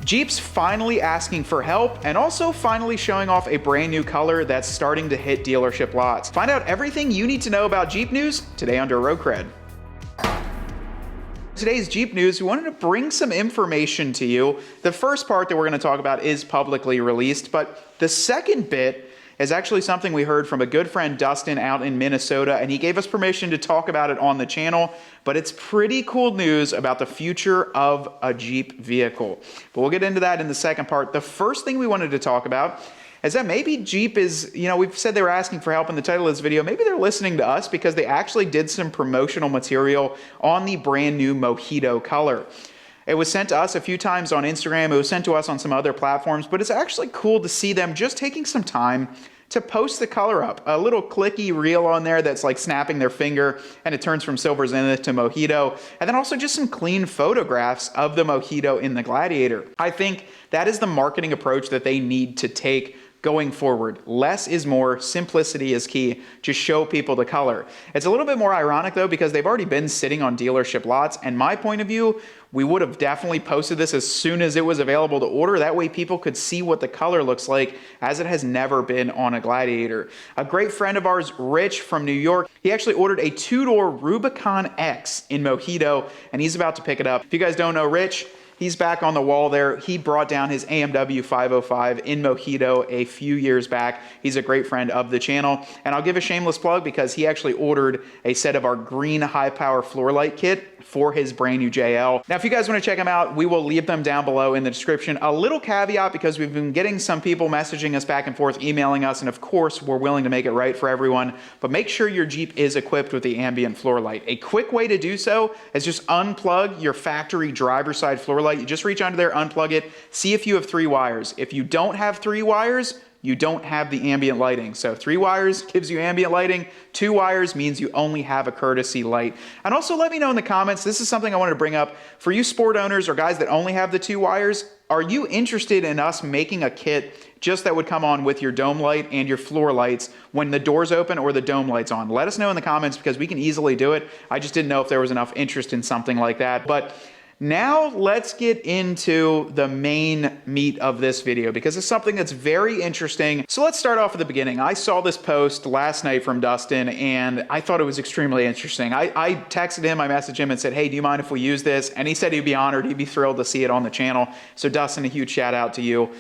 Jeep's finally asking for help and also finally showing off a brand new color that's starting to hit dealership lots. Find out everything you need to know about Jeep news today under Road Cred. Today's Jeep news, we wanted to bring some information to you. The first part that we're going to talk about is publicly released, but the second bit is actually something we heard from a good friend, Dustin, out in Minnesota, and he gave us permission to talk about it on the channel, but it's pretty cool news about the future of a Jeep vehicle. But we'll get into that in the second part. The first thing we wanted to talk about is that maybe Jeep is, we've said they were asking for help in the title of this video. Maybe they're listening to us because they actually did some promotional material on the brand new Mojito color. It was sent to us a few times on Instagram. It was sent to us on some other platforms, but it's actually cool to see them just taking some time to post the color up. A little clicky reel on there that's like snapping their finger and it turns from Silver Zenith to Mojito. And then also just some clean photographs of the Mojito in the Gladiator. I think that is the marketing approach that they need to take going forward. Less is more, simplicity is key. Just show people the color. It's a little bit more ironic though, because they've already been sitting on dealership lots. And my point of view, we would have definitely posted this as soon as it was available to order. That way people could see what the color looks like, as it has never been on a Gladiator. A great friend of ours, Rich from New York, he actually ordered a two-door Rubicon X in Mojito, and he's about to pick it up. If you guys don't know Rich, he's back on the wall there. He brought down his AMW 505 in Mojito a few years back. He's a great friend of the channel. And I'll give a shameless plug because he actually ordered a set of our green high power floor light kit for his brand new JL. Now, if you guys want to check them out, we will leave them down below in the description. A little caveat, because we've been getting some people messaging us back and forth, emailing us, and of course, we're willing to make it right for everyone, but make sure your Jeep is equipped with the ambient floor light. A quick way to do so is just unplug your factory driver's side floor light. You just reach under there, unplug it, see if you have 3 wires. If you don't have 3 wires, you don't have the ambient lighting. So 3 wires gives you ambient lighting, 2 wires means you only have a courtesy light. And also let me know in the comments, this is something I wanted to bring up, for you sport owners or guys that only have the 2 wires, are you interested in us making a kit just that would come on with your dome light and your floor lights when the doors open or the dome light's on? Let us know in the comments because we can easily do it. I just didn't know if there was enough interest in something like that. But now let's get into the main meat of this video because it's something that's very interesting. So let's start off at the beginning. I saw this post last night from Dustin and I thought it was extremely interesting. I texted him, I messaged him and said, hey, do you mind if we use this? And he said he'd be honored, he'd be thrilled to see it on the channel. So Dustin, a huge shout out to you.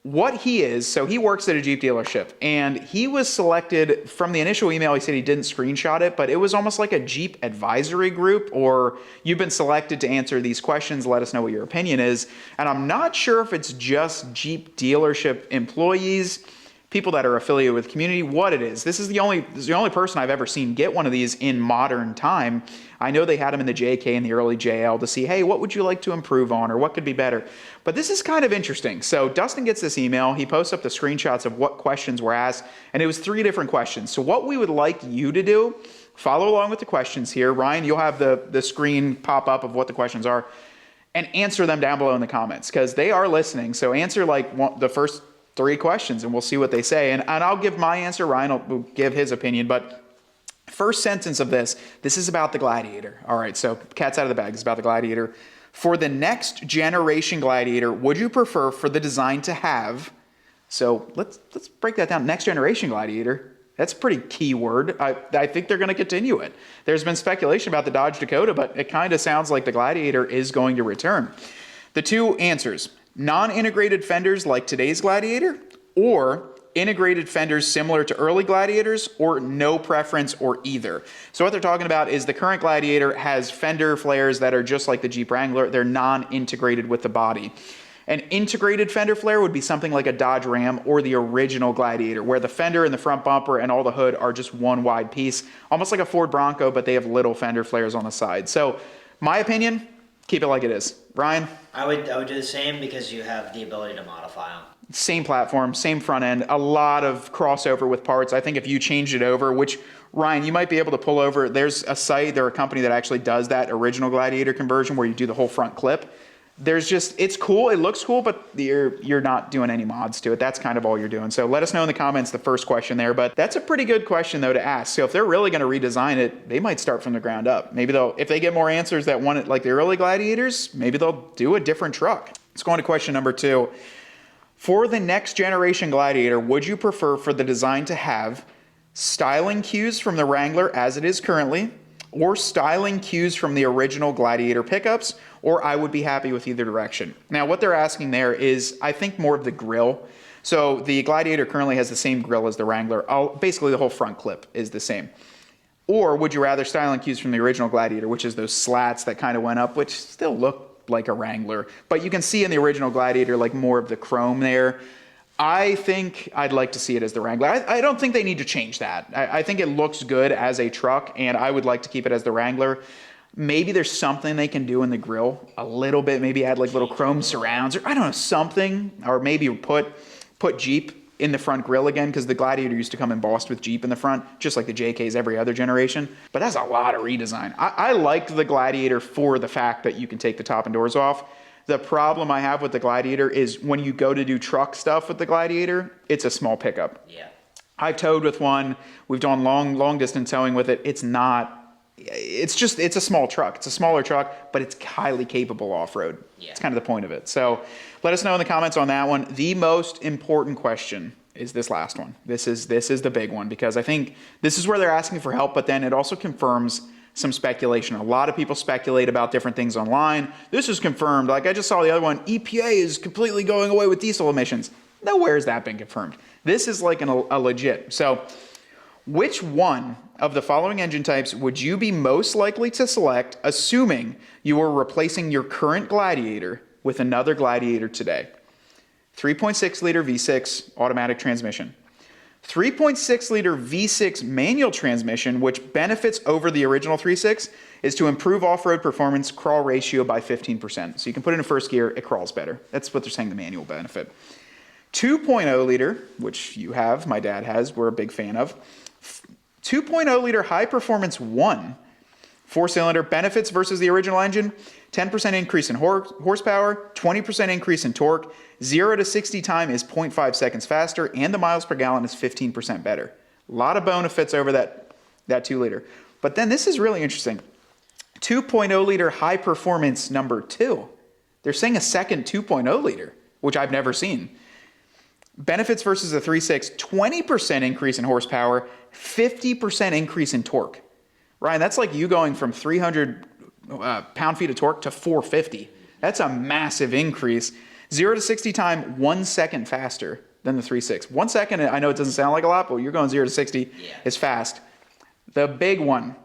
What he is, so he works at a Jeep dealership and he was selected from the initial email. He said he didn't screenshot it, but it was almost like a Jeep advisory group, or you've been selected to answer these questions. Let us know what your opinion is. And I'm not sure if it's just Jeep dealership employees, people that are affiliated with the community, what it is. This is the only person I've ever seen get one of these in modern time. I know they had them in the JK and the early JL to see, hey, what would you like to improve on or what could be better? But this is kind of interesting. So Dustin gets this email, he posts up the screenshots of what questions were asked, and it was 3 different questions. So what we would like you to do, follow along with the questions here. Ryan, you'll have the screen pop up of what the questions are, and answer them down below in the comments because they are listening. So answer like the first 3 questions and we'll see what they say. And I'll give my answer, Ryan will give his opinion, but first sentence of this is about the Gladiator. All right, so cat's out of the bag, it's about the Gladiator. For the next generation Gladiator, would you prefer for the design to have, so let's break that down, next generation Gladiator, that's a pretty key word. I think they're gonna continue it. There's been speculation about the Dodge Dakota, but it kind of sounds like the Gladiator is going to return. The 2 answers, non-integrated fenders like today's Gladiator, or integrated fenders similar to early Gladiators, or no preference or either. So what they're talking about is the current Gladiator has fender flares that are just like the Jeep Wrangler. They're non-integrated with the body. An integrated fender flare would be something like a Dodge Ram or the original Gladiator, where the fender and the front bumper and all the hood are just one wide piece, almost like a Ford Bronco, but they have little fender flares on the side. So my opinion, keep it like it is. Ryan? I would do the same because you have the ability to modify them. Same platform, same front end, a lot of crossover with parts. I think if you changed it over, which Ryan, you might be able to pull over, there's a site, there's a company that actually does that original Gladiator conversion where you do the whole front clip. There's just, it's cool, it looks cool, but you're not doing any mods to it. That's kind of all you're doing. So let us know in the comments the first question there, but that's a pretty good question though to ask. So if they're really gonna redesign it, they might start from the ground up. Maybe if they get more answers that want it like the early Gladiators, maybe they'll do a different truck. Let's go on to question number 2. For the next generation Gladiator, would you prefer for the design to have styling cues from the Wrangler as it is currently, or styling cues from the original Gladiator pickups, or I would be happy with either direction? Now, what they're asking there is, I think, more of the grille. So the Gladiator currently has the same grille as the Wrangler. Basically, the whole front clip is the same. Or would you rather styling cues from the original Gladiator, which is those slats that kind of went up, which still look like a Wrangler, but you can see in the original Gladiator like more of the chrome there. I think I'd like to see it as the Wrangler. I don't think they need to change that. I think it looks good as a truck, and I would like to keep it as the Wrangler. Maybe there's something they can do in the grille a little bit, maybe add like little chrome surrounds, or I don't know, something, or maybe put Jeep in the front grille again, because the Gladiator used to come embossed with Jeep in the front, just like the JKs every other generation. But that's a lot of redesign. I liked the Gladiator for the fact that you can take the top and doors off. The problem I have with the Gladiator is when you go to do truck stuff with the Gladiator, it's a small pickup. Yeah. I've towed with one. We've done long distance towing with it. It's a small truck. It's a smaller truck, but it's highly capable off-road. Yeah. It's kind of the point of it. So let us know in the comments on that one. The most important question is this last one. This is the big one, because I think this is where they're asking for help, but then it also confirms some speculation. A lot of people speculate about different things online. This is confirmed. Like I just saw the other one, EPA is completely going away with diesel emissions. Nowhere has that been confirmed. This is like a legit. So which one of the following engine types would you be most likely to select, assuming you were replacing your current Gladiator with another Gladiator today? 3.6 liter V6 automatic transmission. 3.6 liter V6 manual transmission, which benefits over the original 3.6, is to improve off-road performance crawl ratio by 15%. So you can put it in first gear, it crawls better. That's what they're saying the manual benefit. 2.0 liter, which you have, my dad has, we're a big fan of. 2.0 liter high performance 1 4-cylinder benefits versus the original engine: 10% increase in horsepower, 20% increase in torque, 0 to 60 time is 0.5 seconds faster, and the miles per gallon is 15% better. A lot of benefits over that 2 liter. But then this is really interesting. 2.0 liter high performance number 2. They're saying a second 2.0 liter, which I've never seen. Benefits versus the 3.6, 20% increase in horsepower, 50% increase in torque. Ryan, that's like you going from 300 pound-feet of torque to 450. That's a massive increase. 0 to 60 time, 1 second faster than the 3.6. 1 second, I know it doesn't sound like a lot, but you're going 0 to 60 is fast. The big one,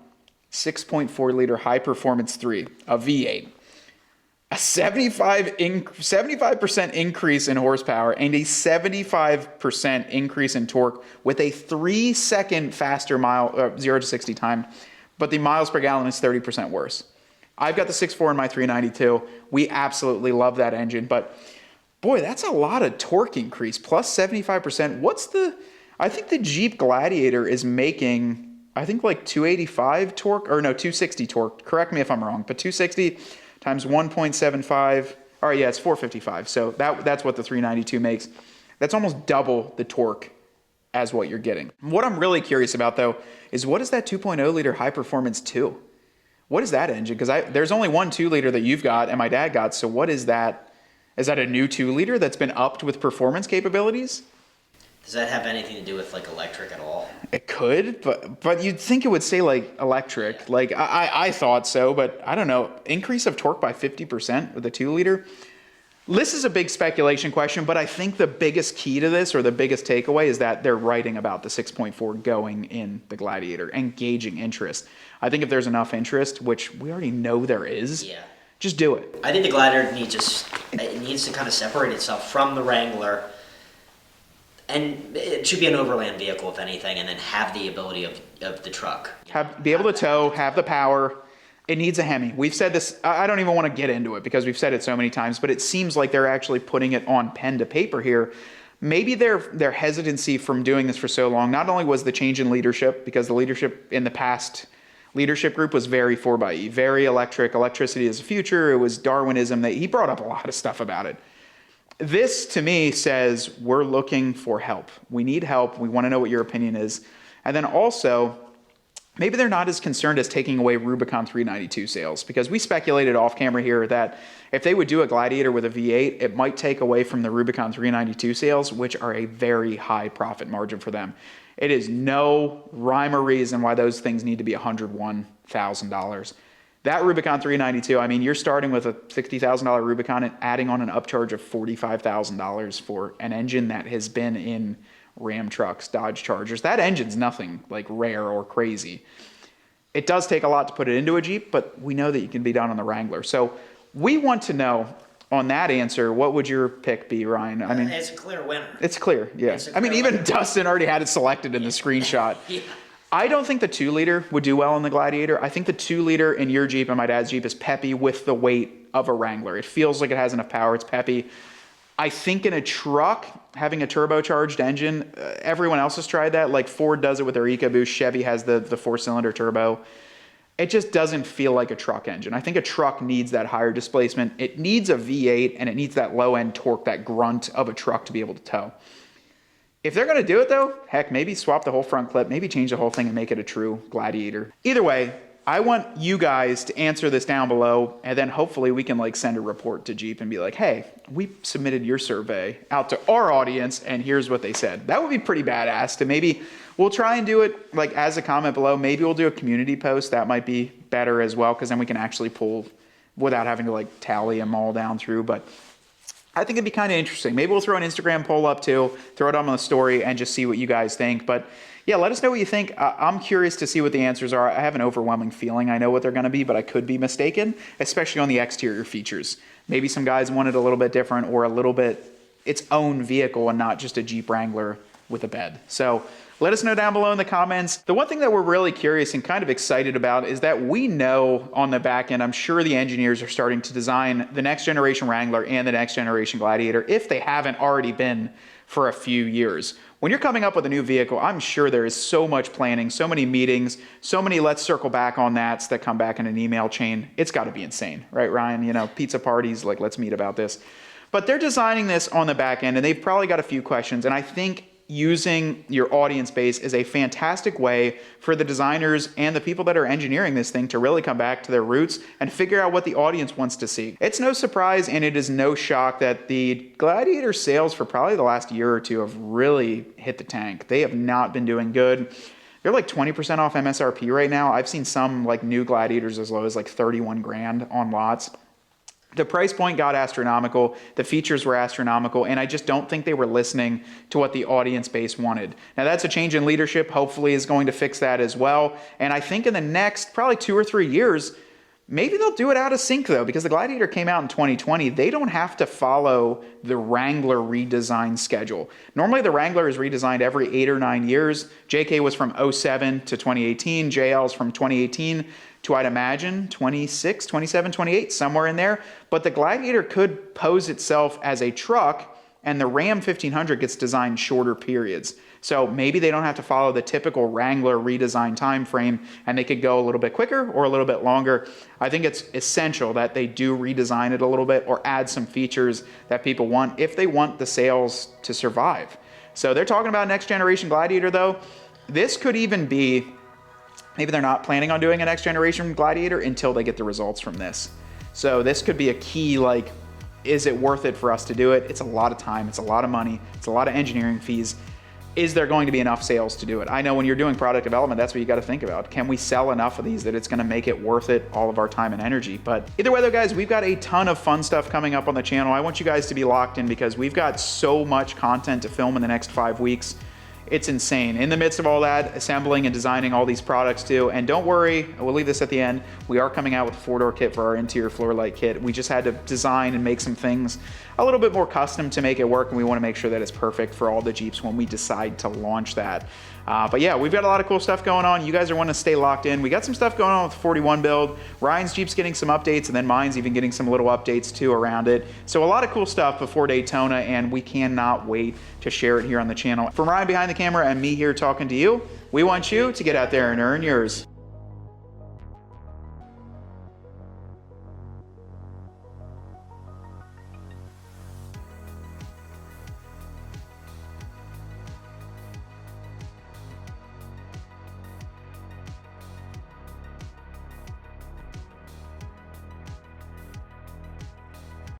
6.4 liter high performance 3, a V8. A 75% increase in horsepower and a 75% increase in torque with a 3 second faster 0 to 60 time, but the miles per gallon is 30% worse. I've got the 6.4 in my 392. We absolutely love that engine, but boy, that's a lot of torque increase, plus 75%. I think the Jeep Gladiator is making, I think like 285 torque, or no, 260 torque. Correct me if I'm wrong, but 260 times 1.75, all right, yeah, it's 455. So that's what the 392 makes. That's almost double the torque as what you're getting. What I'm really curious about, though, is what is that 2.0 liter high performance 2? What is that engine? Because there's only one 2 liter that you've got and my dad got, so what is that? Is that a new 2 liter that's been upped with performance capabilities? Does that have anything to do with like electric at all? It could, but you'd think it would say like electric. Yeah. Like I thought so, but I don't know. Increase of torque by 50% with a 2 liter. This is a big speculation question, but I think the biggest key to this, or the biggest takeaway, is that they're writing about the 6.4 going in the Gladiator and gauging interest. I think if there's enough interest, which we already know there is, just do it. I think the Gladiator needs to kind of separate itself from the Wrangler. And it should be an overland vehicle, if anything, and then have the ability of the truck. Be able to tow, have the power. It needs a Hemi. We've said this, I don't even want to get into it because we've said it so many times, but it seems like they're actually putting it on pen to paper here. Maybe their hesitancy from doing this for so long, not only was the change in leadership, because the leadership in the past leadership group was very 4xe, very electricity is the future, it was Darwinism, he brought up a lot of stuff about it. This, to me, says we're looking for help. We need help. We want to know what your opinion is. And then also, maybe they're not as concerned as taking away Rubicon 392 sales, because we speculated off camera here that if they would do a Gladiator with a V8, it might take away from the Rubicon 392 sales, which are a very high profit margin for them. It is no rhyme or reason why those things need to be $101,000. That Rubicon 392, I mean, you're starting with a $60,000 Rubicon and adding on an upcharge of $45,000 for an engine that has been in Ram trucks, Dodge Chargers. That engine's nothing like rare or crazy. It does take a lot to put it into a Jeep, but we know that you can be done on the Wrangler. So we want to know on that answer, what would your pick be, Ryan? I mean, it's a clear winner. It's clear, yes. I mean, even Dustin already had it selected in the screenshot. Yeah. I don't think the 2-liter would do well in the Gladiator. I think the 2-liter in your Jeep and my dad's Jeep is peppy with the weight of a Wrangler. It feels like it has enough power. It's peppy. I think in a truck, having a turbocharged engine, everyone else has tried that. Like Ford does it with their EcoBoost. Chevy has the 4-cylinder turbo. It just doesn't feel like a truck engine. I think a truck needs that higher displacement. It needs a V8, and it needs that low-end torque, that grunt of a truck to be able to tow. If they're going to do it, though, heck, maybe swap the whole front clip, maybe change the whole thing and make it a true Gladiator. Either way, I want you guys to answer this down below, and then hopefully we can like send a report to Jeep and be like, hey, we submitted your survey out to our audience, and here's what they said. That would be pretty badass. To maybe we'll try and do it like as a comment below. Maybe we'll do a community post. That might be better as well, because then we can actually pull without having to like tally them all down through. But I think it'd be kind of interesting. Maybe we'll throw an Instagram poll up too, throw it on the story, and just see what you guys think. But yeah, let us know what you think. I'm curious to see what the answers are. I have an overwhelming feeling I know what they're going to be, but I could be mistaken, especially on the exterior features. Maybe some guys want it a little bit different, or a little bit its own vehicle and not just a Jeep Wrangler with a bed. So let us know down below in the comments. The one thing that we're really curious and kind of excited about is that we know on the back end, I'm sure the engineers are starting to design the next generation Wrangler and the next generation Gladiator, if they haven't already been for a few years. When you're coming up with a new vehicle, I'm sure there is so much planning, so many meetings, so many let's circle back on that come back in an email chain. It's got to be insane, right, Ryan? You know, pizza parties, like let's meet about this. But they're designing this on the back end, and they've probably got a few questions, and I think using your audience base is a fantastic way for the designers and the people that are engineering this thing to really come back to their roots and figure out what the audience wants to see. It's no surprise, and it is no shock that the Gladiator sales for probably the last year or two have really hit the tank. They have not been doing good. They're like 20% off MSRP right now. I've seen some like new Gladiators as low as like 31 grand on lots. The price point got astronomical, the features were astronomical, and I just don't think they were listening to what the audience base wanted. Now that's a change in leadership, hopefully is going to fix that as well. And I think in the next probably 2 or 3 years, maybe they'll do it out of sync though, because the Gladiator came out in 2020. They don't have to follow the Wrangler redesign schedule. Normally the Wrangler is redesigned every 8 or 9 years. JK was from 07 to 2018, JL's from 2018 to, I'd imagine, 26, 27, 28, somewhere in there. But the Gladiator could pose itself as a truck, and the Ram 1500 gets designed shorter periods. So maybe they don't have to follow the typical Wrangler redesign time frame, and they could go a little bit quicker or a little bit longer. I think it's essential that they do redesign it a little bit or add some features that people want if they want the sales to survive. So they're talking about next generation Gladiator though. This could even be, maybe they're not planning on doing a next generation Gladiator until they get the results from this. So this could be a key, like, is it worth it for us to do it? It's a lot of time, it's a lot of money, it's a lot of engineering fees. Is there going to be enough sales to do it? I know when you're doing product development, that's what you got to think about. Can we sell enough of these that it's going to make it worth it, all of our time and energy? But either way though, guys, we've got a ton of fun stuff coming up on the channel. I want you guys to be locked in because we've got so much content to film in the next 5 weeks. It's insane. In the midst of all that, assembling and designing all these products too. And don't worry, we'll leave this at the end. We are coming out with a 4-door kit for our interior floor light kit. We just had to design and make some things a little bit more custom to make it work, and we want to make sure that it's perfect for all the Jeeps when we decide to launch that. But yeah, we've got a lot of cool stuff going on. You guys are wanting to stay locked in. We got some stuff going on with the 41 build. Ryan's Jeep's getting some updates, and then mine's even getting some little updates too around it. So a lot of cool stuff before Daytona, and we cannot wait to share it here on the channel. From Ryan behind the camera and me here talking to you, we want you to get out there and earn yours.